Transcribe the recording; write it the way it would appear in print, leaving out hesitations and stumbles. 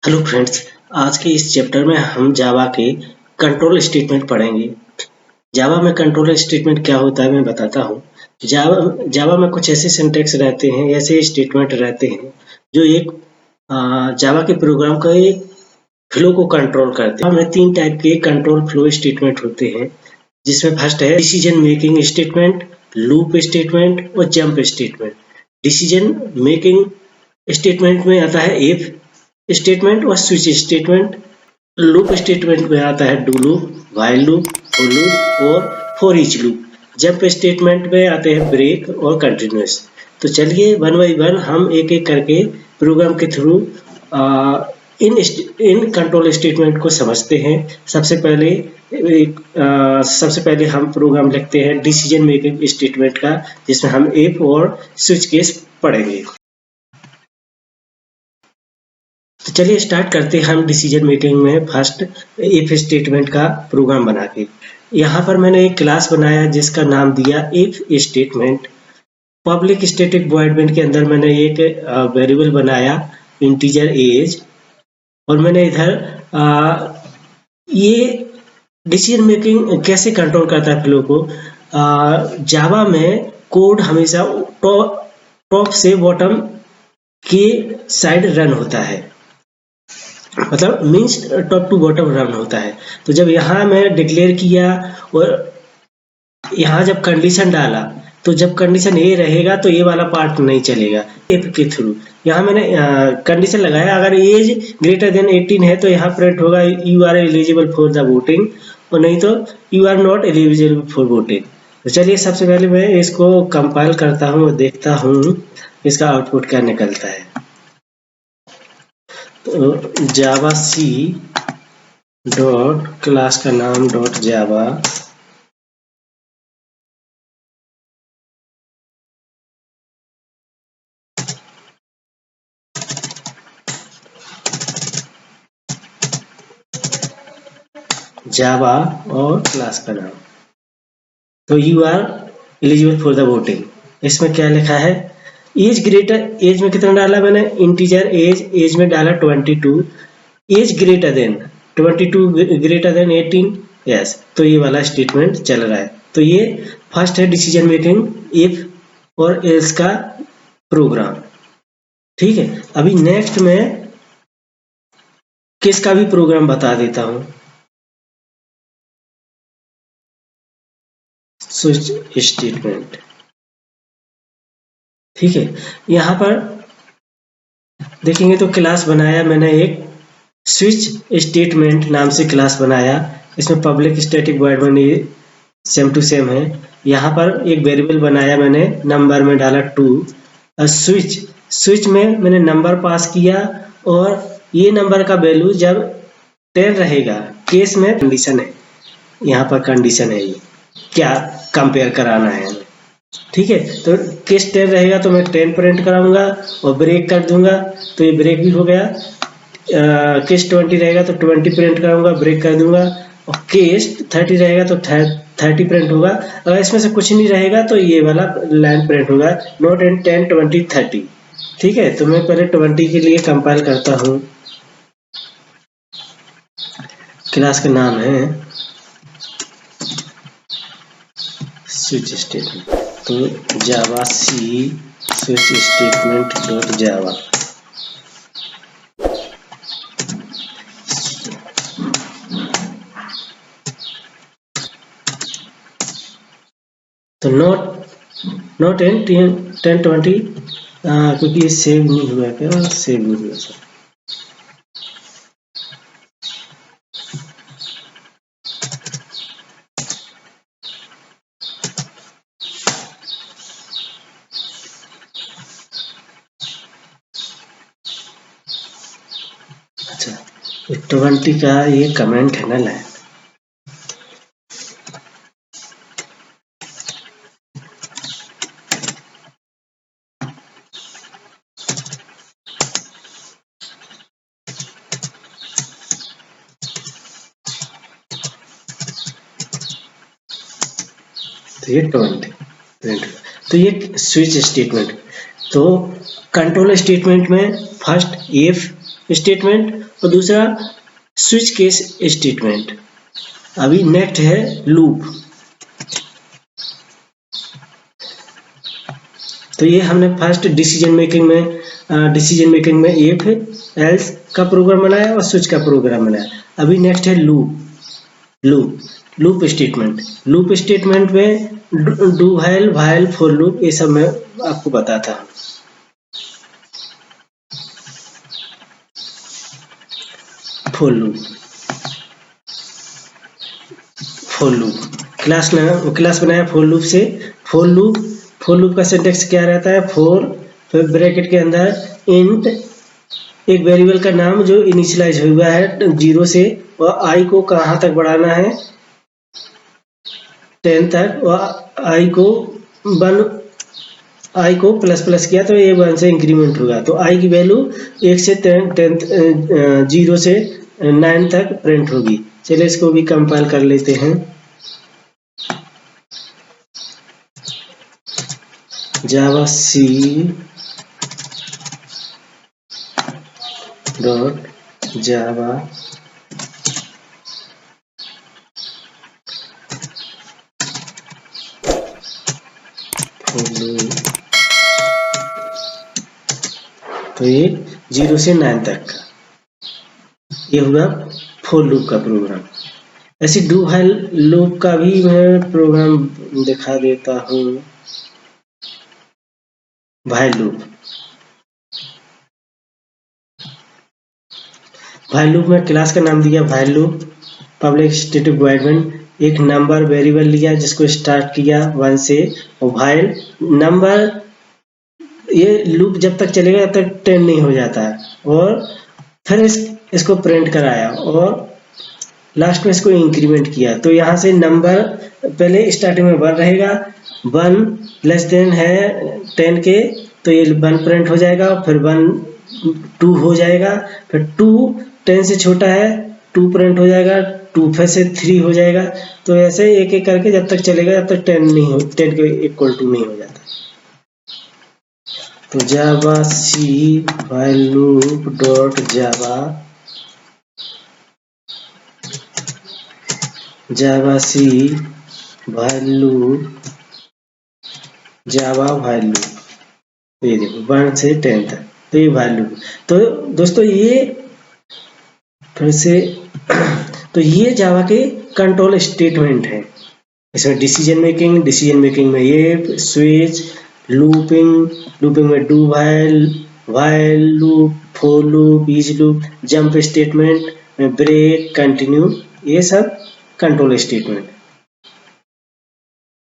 Hello friends, आज के इस चैप्टर में हम जावा के कंट्रोल स्टेटमेंट पढ़ेंगे। जावा में कंट्रोल स्टेटमेंट क्या होता है मैं बताता हूँ। जावा में कुछ ऐसे सिंटैक्स रहते हैं, ऐसे स्टेटमेंट रहते हैं जो एक जावा के प्रोग्राम का एक फ्लो को कंट्रोल करते हैं। हमें 3 टाइप के कंट्रोल फ्लो स्टेटमेंट होते हैं, जिसमें फर्स्ट है decision making statement, loop statement और jump statement. Decision making statement में आता है इफ स्टेटमेंट और स्विच स्टेटमेंट। लूप स्टेटमेंट में आता है do loop, while loop, for loop और for each loop. Jump statement में आते हैं ब्रेक और कंटिन्यूस। तो चलिए वन बाई वन हम एक एक करके प्रोग्राम के थ्रू इन कंट्रोल स्टेटमेंट को समझते हैं। सबसे पहले हम प्रोग्राम लिखते हैं डिसीजन मेकिंग स्टेटमेंट का, जिसमें हम इफ और स्विच केस पढ़ेंगे। तो चलिए स्टार्ट करते हैं हम डिसीजन मेकिंग में फर्स्ट इफ स्टेटमेंट का प्रोग्राम बना के। यहाँ पर मैंने एक क्लास बनाया जिसका नाम दिया if statement. Public static void main के अंदर मैंने एक वेरिएबल बनाया इंटीजर एज, और मैंने इधर ये डिसीजन मेकिंग कैसे कंट्रोल करता है फ्लो को। जावा में कोड हमेशा टॉप से बॉटम के साइड रन होता है, मतलब means top to bottom run होता है। तो जब यहाँ मैं डिक्लेयर किया और यहाँ जब कंडीशन डाला, तो जब कंडीशन ये रहेगा तो ये वाला पार्ट नहीं चलेगा इफ के थ्रू। यहाँ मैंने कंडीशन लगाया, अगर एज ग्रेटर देन 18 है तो यहाँ प्रिंट होगा you are eligible for the voting, और नहीं तो you are not eligible for voting. तो चलिए सबसे पहले मैं इसको कंपाइल करता हूँ और देखता हूँ इसका आउटपुट क्या निकलता है। तो जावा सी डॉट क्लास का नाम डॉट जावा, जावा और क्लास का नाम। तो you are eligible for the voting, इसमें क्या लिखा है एज ग्रेटर, एज में कितना डाला मैंने इंटीजर एज में डाला 22, age greater than 22 greater than 18, yes. तो ये वाला स्टेटमेंट चल रहा है। तो ये फर्स्ट है डिसीजन मेकिंग इफ और एल्स का प्रोग्राम। ठीक है, अभी नेक्स्ट में किसका भी प्रोग्राम बता देता हूं, स्विच स्टेटमेंट। ठीक है, यहां पर देखेंगे तो क्लास बनाया मैंने एक स्विच स्टेटमेंट नाम से क्लास बनाया। इसमें public static void main same to same है। यहाँ पर एक वेरिएबल बनाया मैंने, नंबर में डाला 2। स्विच में मैंने नंबर पास किया, और ये नंबर का वैल्यू जब 10 रहेगा, केस में कंडीशन है, यहाँ पर कंडीशन है ये क्या कंपेयर कराना है हमें। ठीक है, तो केस 10 रहेगा तो मैं 10 प्रिंट कराऊंगा और ब्रेक कर दूंगा, तो ये ब्रेक भी हो गया। केस 20 रहेगा तो 20 प्रिंट कराऊंगा, ब्रेक कर दूंगा, और केस 30 रहेगा तो 30 प्रिंट होगा। अगर इसमें से कुछ नहीं रहेगा तो ये वाला लाइन प्रिंट होगा, नॉट इन 10 20 30। ठीक है, तो मैं पहले 20 के लिए कंपाइल करता हूँ। क्लास का नाम है स्विच स्टेटमेंट, तो Java C switch statement dot Java. तो नॉट इन 10 20, क्योंकि ये सेव नहीं हुआ, क्या सेव नहीं हुआ सर। अच्छा, 20 का ये कमेंट है ना लाइन। तो ये 20 प्रिंट, तो ये स्विच स्टेटमेंट। तो कंट्रोल स्टेटमेंट में फर्स्ट इफ स्टेटमेंट और दूसरा स्विच केस स्टेटमेंट। अभी नेक्स्ट है लूप। तो ये हमने फर्स्ट डिसीजन मेकिंग में इफ एल्स का प्रोग्राम बनाया और स्विच का प्रोग्राम बनाया। अभी नेक्स्ट है लूप स्टेटमेंट। लूप स्टेटमेंट में do while, while, for loop, ये सब मैं आपको बताता हूँ। फॉर लूप क्लास बनाया फॉर लूप से। फॉर लूप का सिंटेक्स क्या रहता है? फॉर, फिर ब्रैकेट के अंदर इंट, एक वेरिएबल का नाम जो इनिशियलाइज हुआ है 0 से, और आई को कहाँ तक बढ़ाना है? 10 तक, और आई को प्लस किया तो ये 1 से इंक्रीमेंट होगा। तो आई की वैल्यू 1 से 0 से 9 तक प्रिंट होगी। चलिए इसको भी कंपाइल कर लेते हैं। जावा सी डॉट जावा तो ये 0 से 9 तक का ये होगा फॉर लूप का प्रोग्राम। ऐसे डू व्हाइल लूप का भी मैं प्रोग्राम दिखा देता हूँ। व्हाइल लूप में क्लास का नाम दिया while loop, public static void main, एक नंबर वेरिएबल लिया जिसको स्टार्ट किया 1 से, और व्हाइल नंबर, ये लूप जब तक चलेगा तब तक 10 नहीं हो जाता है, और फिर इसको प्रिंट कराया और लास्ट में इसको इंक्रीमेंट किया। तो यहाँ से नंबर पहले स्टार्टिंग में 1 रहेगा, 1 लेस देन है 10 के, तो ये 1 प्रिंट हो जाएगा, फिर 1 2 हो जाएगा, फिर 2 10 से छोटा है 2 प्रिंट हो जाएगा, 2 फिर से 3 हो जाएगा। तो ऐसे एक एक करके जब तक चलेगा जब तक 10 के इक्वल टू नहीं हो जाता। तो जावा सी व्हाइल लूप डॉट जावा सी व्हाइल लूप तो ये देखो 1 से 10 तक, तो ये व्हाइल लूप। तो दोस्तों ये फिर से तो ये जावा के कंट्रोल स्टेटमेंट है। इसमें डिसीजन मेकिंग में ये स्विच, लूपिंग में do while loop, for loop, each loop, jump statement में ब्रेक, कंटिन्यू, ये सब कंट्रोल स्टेटमेंट।